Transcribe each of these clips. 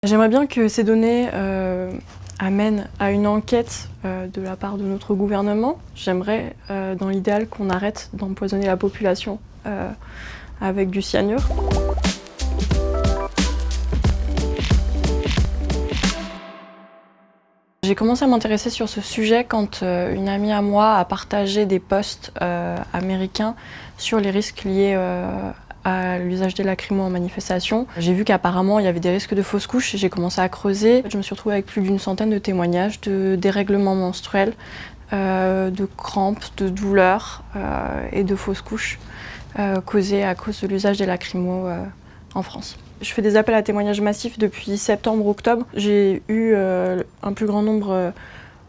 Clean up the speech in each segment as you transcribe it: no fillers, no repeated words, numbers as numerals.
J'aimerais bien que ces données amènent à une enquête de la part de notre gouvernement. J'aimerais, dans l'idéal, qu'on arrête d'empoisonner la population avec du cyanure. J'ai commencé à m'intéresser sur ce sujet quand une amie à moi a partagé des posts américains sur les risques liés à l'usage des lacrymos en manifestation. J'ai vu qu'apparemment il y avait des risques de fausses couches et j'ai commencé à creuser. Je me suis retrouvée avec plus d'une centaine de témoignages de dérèglements menstruels, de crampes, de douleurs et de fausses couches causées à cause de l'usage des lacrymos en France. Je fais des appels à témoignages massifs depuis septembre-octobre. J'ai eu un plus grand nombre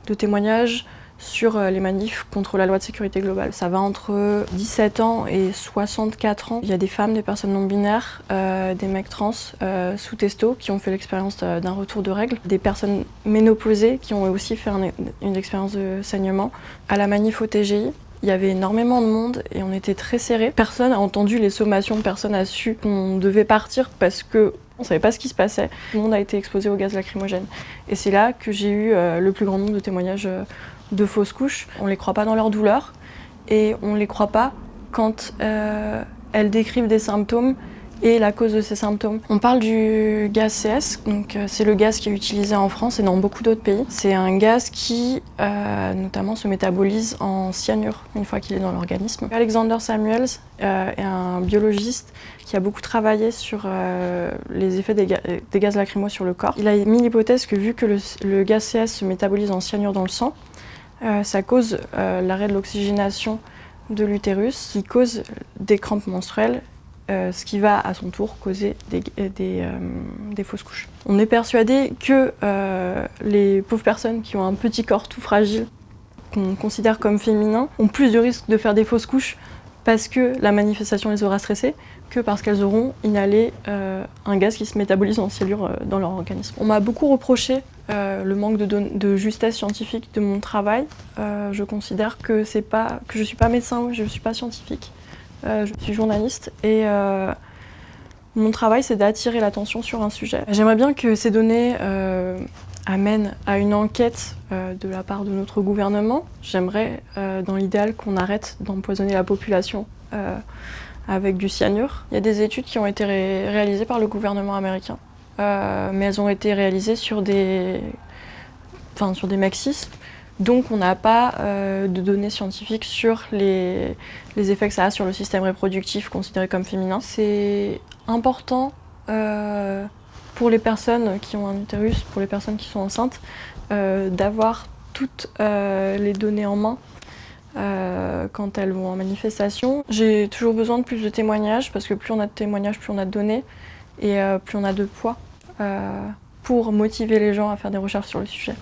de témoignages sur les manifs contre la loi de sécurité globale. Ça va entre 17 ans et 64 ans. Il y a des femmes, des personnes non binaires, des mecs trans sous testo qui ont fait l'expérience d'un retour de règles, des personnes ménopausées qui ont aussi fait une expérience de saignement. À la manif au TGI, il y avait énormément de monde et on était très serrés. Personne n'a entendu les sommations, personne n'a su qu'on devait partir parce qu'on ne savait pas ce qui se passait. Tout le monde a été exposé au gaz lacrymogène. Et c'est là que j'ai eu le plus grand nombre de témoignages de fausses couches. On ne les croit pas dans leur douleur et on ne les croit pas quand elles décrivent des symptômes et la cause de ces symptômes. On parle du gaz CS, donc c'est le gaz qui est utilisé en France et dans beaucoup d'autres pays. C'est un gaz qui notamment se métabolise en cyanure une fois qu'il est dans l'organisme. Alexander Samuels est un biologiste qui a beaucoup travaillé sur les effets des gaz lacrymaux sur le corps. Il a mis l'hypothèse que vu que le gaz CS se métabolise en cyanure dans le sang, ça cause l'arrêt de l'oxygénation de l'utérus, qui cause des crampes menstruelles, ce qui va à son tour causer des fausses couches. On est persuadé que les pauvres personnes qui ont un petit corps tout fragile, qu'on considère comme féminin, ont plus de risques de faire des fausses couches parce que la manifestation les aura stressées que parce qu'elles auront inhalé un gaz qui se métabolise en cyanure dans leur organisme. On m'a beaucoup reproché le manque de justesse scientifique de mon travail. Je considère que je ne suis pas médecin, je ne suis pas scientifique. Je suis journaliste et mon travail c'est d'attirer l'attention sur un sujet. J'aimerais bien que ces données amènent à une enquête de la part de notre gouvernement. J'aimerais dans l'idéal qu'on arrête d'empoisonner la population avec du cyanure. Il y a des études qui ont été réalisées par le gouvernement américain, mais elles ont été réalisées sur des mecs cis. Donc on n'a pas de données scientifiques sur les effets que ça a sur le système reproductif considéré comme féminin. C'est important pour les personnes qui ont un utérus, pour les personnes qui sont enceintes, d'avoir toutes les données en main quand elles vont en manifestation. J'ai toujours besoin de plus de témoignages parce que plus on a de témoignages, plus on a de données et plus on a de poids pour motiver les gens à faire des recherches sur le sujet.